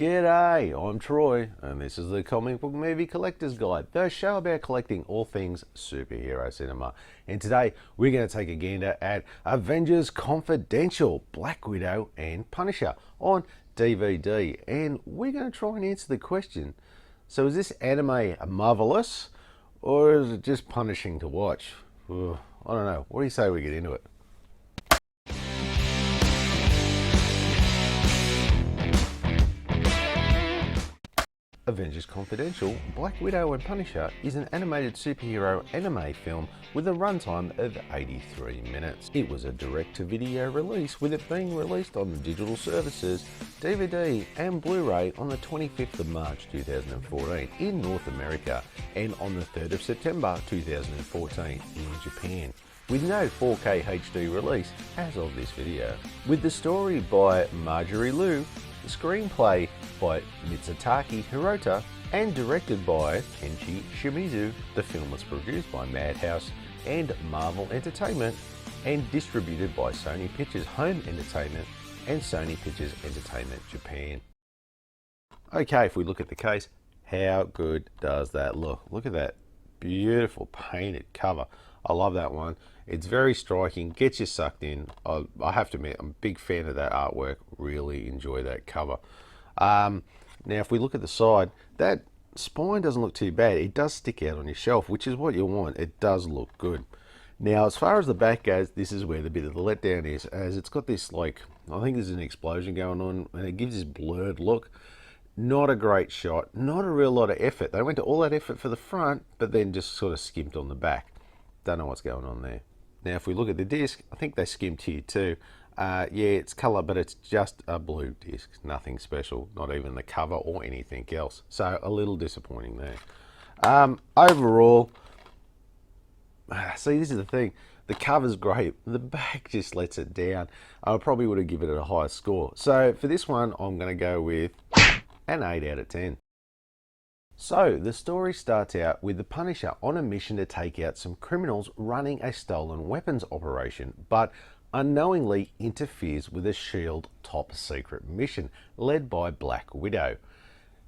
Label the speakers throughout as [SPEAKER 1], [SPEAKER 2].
[SPEAKER 1] G'day, I'm Troy, and this is the Comic Book Movie Collector's Guide, the show about collecting all things superhero cinema. And today, we're going to take a gander at Avengers Confidential, Black Widow and Punisher on DVD. And we're going to try and answer the question, so is this anime marvelous, or is it just punishing to watch? I don't know. What do you say we get into it? Avengers Confidential, Black Widow and Punisher is an animated superhero anime film with a runtime of 83 minutes. It was a direct-to-video release, with it being released on the digital services, DVD and Blu-ray on the 25th of March 2014 in North America and on the 3rd of September 2014 in Japan, with no 4K HD release as of this video. With the story by Marjorie Liu, the screenplay by Mitsutaka Hirota and directed by Kenichi Shimizu, the film was produced by Madhouse and Marvel Entertainment and distributed by Sony Pictures Home Entertainment and Sony Pictures Entertainment Japan. Okay, if we look at the case, how good does that look? Look at that beautiful painted cover. I love that one. It's very striking, gets you sucked in. I have to admit, I'm a big fan of that artwork. Really enjoy that cover. Now, if we look at the side, that spine doesn't look too bad. It does stick out on your shelf, which is what you want. It does look good. Now, as far as the back goes, this is where the bit of the letdown is, as it's got this, like, I think there's an explosion going on, and it gives this blurred look. Not a great shot, not a real lot of effort. They went to all that effort for the front, but then just sort of skimped on the back. Don't know what's going on there. Now, if we look at the disc, I think they skimped here too. Yeah, it's color, but it's just a blue disc. Nothing special, not even the cover or anything else. So a little disappointing there. Overall, see, this is the thing. The cover's great. The back just lets it down. I probably would have given it a higher score. So for this one, I'm going to go with an 8 out of 10. So, the story starts out with the Punisher on a mission to take out some criminals running a stolen weapons operation, but unknowingly interferes with a S.H.I.E.L.D. top secret mission led by Black Widow.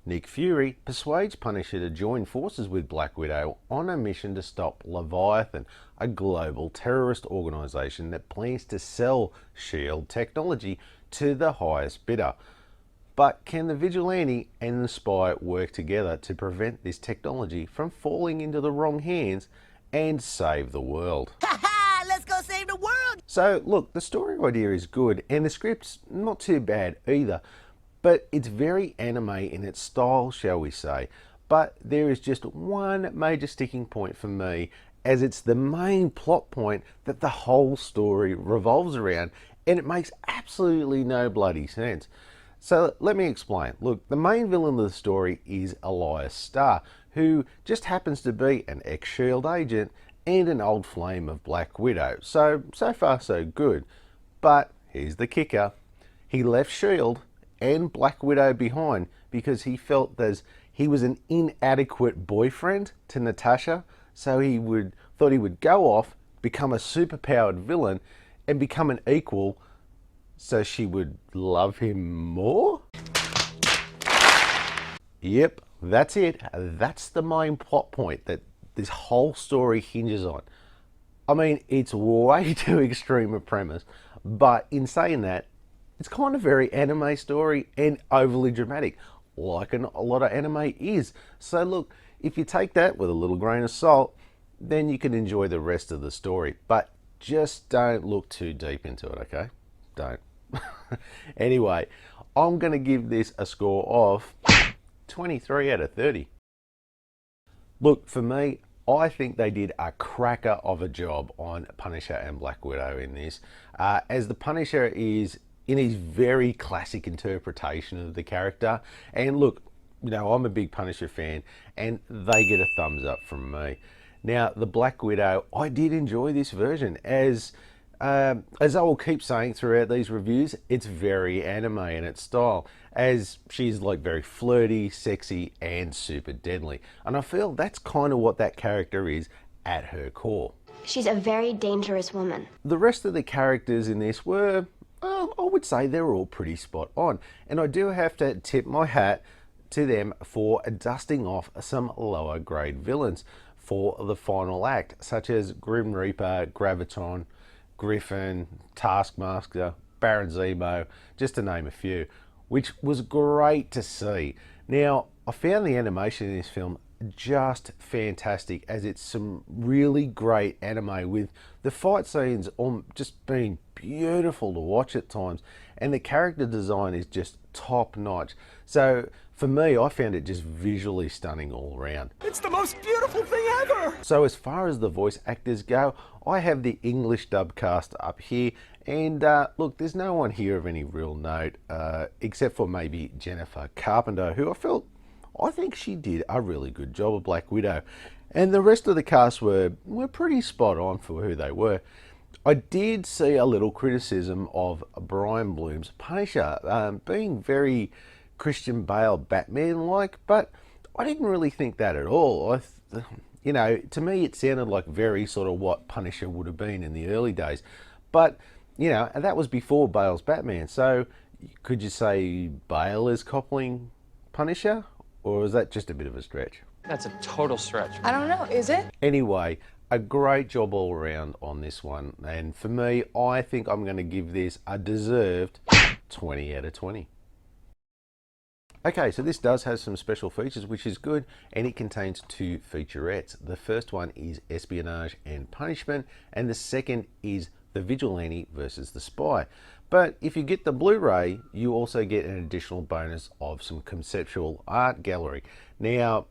[SPEAKER 1] Nick Fury persuades Punisher to join forces with Black Widow on a mission to stop Leviathan, a global terrorist organization that plans to sell S.H.I.E.L.D. technology to the highest bidder. But can the vigilante and the spy work together to prevent this technology from falling into the wrong hands and save the world?
[SPEAKER 2] Ha-ha! Let's go save the world!
[SPEAKER 1] So, look, the story idea is good, and the script's not too bad either, but it's very anime in its style, shall we say. But there is just one major sticking point for me, as it's the main plot point that the whole story revolves around, and it makes absolutely no bloody sense. So let me explain. Look, the main villain of the story is Elias Starr, who just happens to be an ex-S.H.I.E.L.D. agent and an old flame of Black Widow. So far so good. But here's the kicker. He left S.H.I.E.L.D. and Black Widow behind because he felt that he was an inadequate boyfriend to Natasha, so thought he would go off, become a superpowered villain, and become an equal, so she would love him more? Yep, that's it. That's the main plot point that this whole story hinges on. I mean, it's way too extreme a premise, but in saying that, it's kind of very anime story and overly dramatic, like a lot of anime is. So look, if you take that with a little grain of salt, then you can enjoy the rest of the story. But just don't look too deep into it, okay? Don't. Anyway, I'm going to give this a score of 23 out of 30. Look, for me, I think they did a cracker of a job on Punisher and Black Widow in this, as the Punisher is in his very classic interpretation of the character. And look, you know, I'm a big Punisher fan, and they get a thumbs up from me. Now, the Black Widow, I did enjoy this version, as I will keep saying throughout these reviews, it's very anime in its style, as she's like very flirty, sexy, and super deadly. And I feel that's kind of what that character is at her core.
[SPEAKER 3] She's a very dangerous woman.
[SPEAKER 1] The rest of the characters in this were I would say they're all pretty spot on. And I do have to tip my hat to them for dusting off some lower grade villains for the final act, such as Grim Reaper, Graviton, Griffin, Taskmaster, Baron Zemo, just to name a few, which was great to see. Now, I found the animation in this film just fantastic, as it's some really great anime with the fight scenes just being beautiful to watch at times, and the character design is just top notch. So for me, I found it just visually stunning all around.
[SPEAKER 3] It's the most beautiful thing ever!
[SPEAKER 1] So as far as the voice actors go, I have the English dub cast up here, and look, there's no one here of any real note, except for maybe Jennifer Carpenter, who I think she did a really good job of Black Widow. And the rest of the cast were pretty spot on for who they were. I did see a little criticism of Brian Bloom's Punisher, being very Christian Bale Batman-like, but I didn't really think that at all. You know, to me it sounded like very sort of what Punisher would have been in the early days. But, you know, and that was before Bale's Batman. So could you say Bale is coupling Punisher? Or is that just a bit of a stretch?
[SPEAKER 4] That's a total stretch.
[SPEAKER 2] I don't know, is it?
[SPEAKER 1] Anyway, a great job all around on this one. And for me, I think I'm going to give this a deserved 20 out of 20. Okay, so this does have some special features, which is good, and it contains 2 featurettes. The first one is Espionage and Punishment, and the second is The Vigilante versus the Spy. But if you get the Blu-ray, you also get an additional bonus of some conceptual art gallery. Now,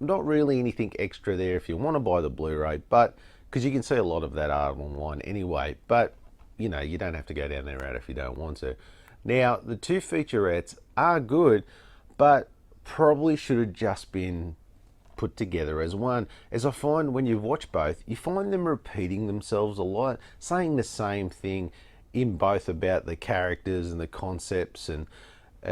[SPEAKER 1] not really anything extra there if you want to buy the Blu-ray, but because you can see a lot of that art online anyway, but you know, you don't have to go down there if you don't want to. Now, the 2 featurettes are good, but probably should have just been put together as one, as I find when you watch both, you find them repeating themselves a lot, saying the same thing in both about the characters and the concepts and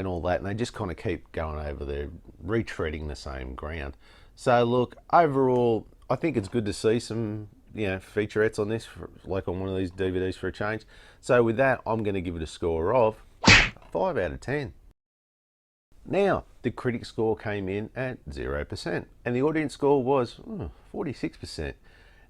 [SPEAKER 1] all that, and they just kind of keep going over there, retreading the same ground. So look, overall, I think it's good to see some, you know, featurettes on this, like on one of these DVDs for a change. So with that, I'm going to give it a score of 5 out of 10. Now, the critic score came in at 0%, and the audience score was 46%.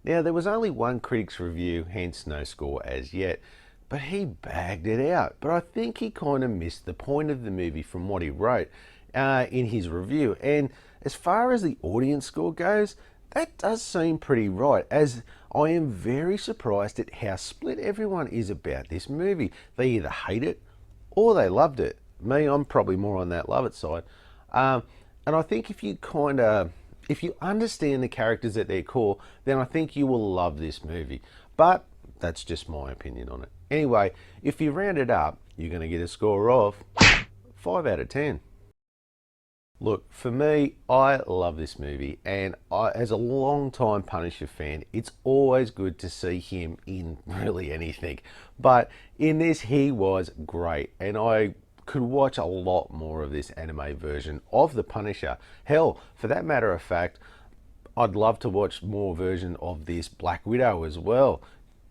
[SPEAKER 1] Now, there was only one critic's review, hence no score as yet, but he bagged it out. But I think he kind of missed the point of the movie from what he wrote in his review. And as far as the audience score goes, that does seem pretty right, as I am very surprised at how split everyone is about this movie. They either hate it or they loved it. Me, I'm probably more on that love it side. And I think if you understand the characters at their core, then I think you will love this movie. But that's just my opinion on it. Anyway, if you round it up, you're going to get a score of 5 out of 10. Look, for me, I love this movie, and as a long-time Punisher fan, it's always good to see him in really anything. But in this, he was great, and I could watch a lot more of this anime version of the Punisher. Hell, for that matter of fact, I'd love to watch more version of this Black Widow as well.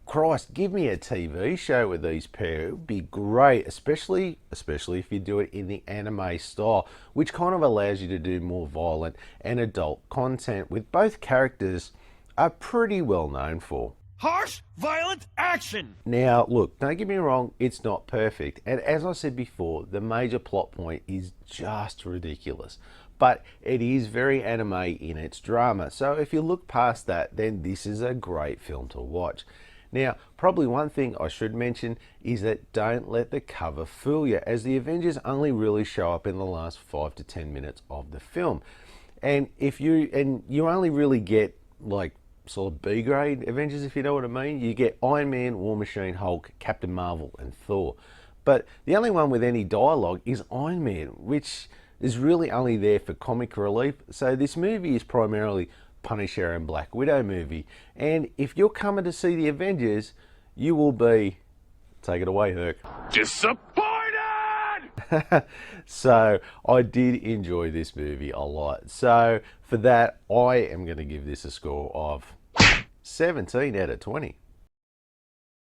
[SPEAKER 1] Christ, give me a TV show with these pair. It would be great, especially if you do it in the anime style, which kind of allows you to do more violent and adult content, with both characters are pretty well known for.
[SPEAKER 3] Harsh, violent action!
[SPEAKER 1] Now, look, don't get me wrong, it's not perfect. And as I said before, the major plot point is just ridiculous. But it is very anime in its drama. So if you look past that, then this is a great film to watch. Now, probably one thing I should mention is that don't let the cover fool you, as the Avengers only really show up in the last 5 to 10 minutes of the film. And you only really get like sort of B grade Avengers, if you know what I mean. You get Iron Man, War Machine, Hulk, Captain Marvel and Thor. But the only one with any dialogue is Iron Man, which is really only there for comic relief. So this movie is primarily Punisher and Black Widow movie, and if you're coming to see the Avengers, you will be, take it away Herc, disappointed. So I did enjoy this movie a lot, so for that I am going to give this a score of 17 out of 20.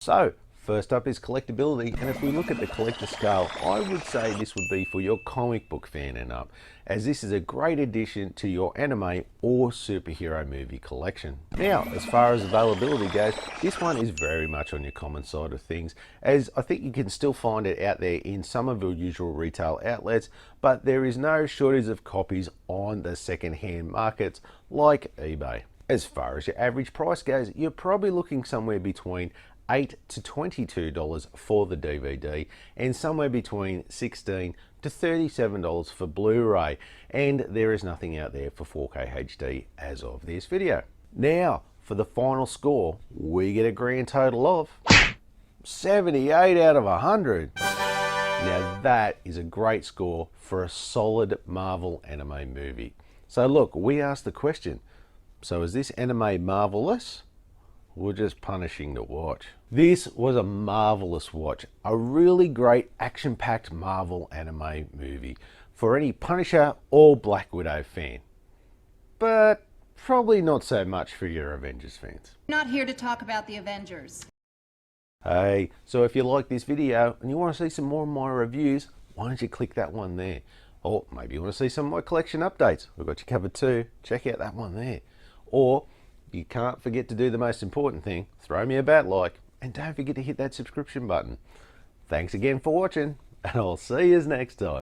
[SPEAKER 1] So First up is collectability, and if we look at the collector scale, I would say this would be for your comic book fan and up, as this is a great addition to your anime or superhero movie collection. Now, as far as availability goes, this one is very much on your common side of things, as I think you can still find it out there in some of your usual retail outlets, but there is no shortage of copies on the second-hand markets like eBay. As far as your average price goes, you're probably looking somewhere between $8 to $22 for the DVD and somewhere between $16 to $37 for Blu-ray, and there is nothing out there for 4K HD as of this video. Now for the final score, we get a grand total of 78 out of 100. Now that is a great score for a solid Marvel anime movie. So look, we asked the question, so is this anime marvelous? We're just punishing to watch. This was a marvelous watch, a really great action-packed Marvel anime movie for any Punisher or Black Widow fan, but probably not so much for your Avengers fans.
[SPEAKER 4] Not here to talk about the Avengers.
[SPEAKER 1] Hey, so if you like this video and you want to see some more of my reviews, why don't you click that one there? Or maybe you want to see some of my collection updates. We've got you covered too. Check out that one there. Or you can't forget to do the most important thing, throw me a bat like, and don't forget to hit that subscription button. Thanks again for watching, and I'll see you next time.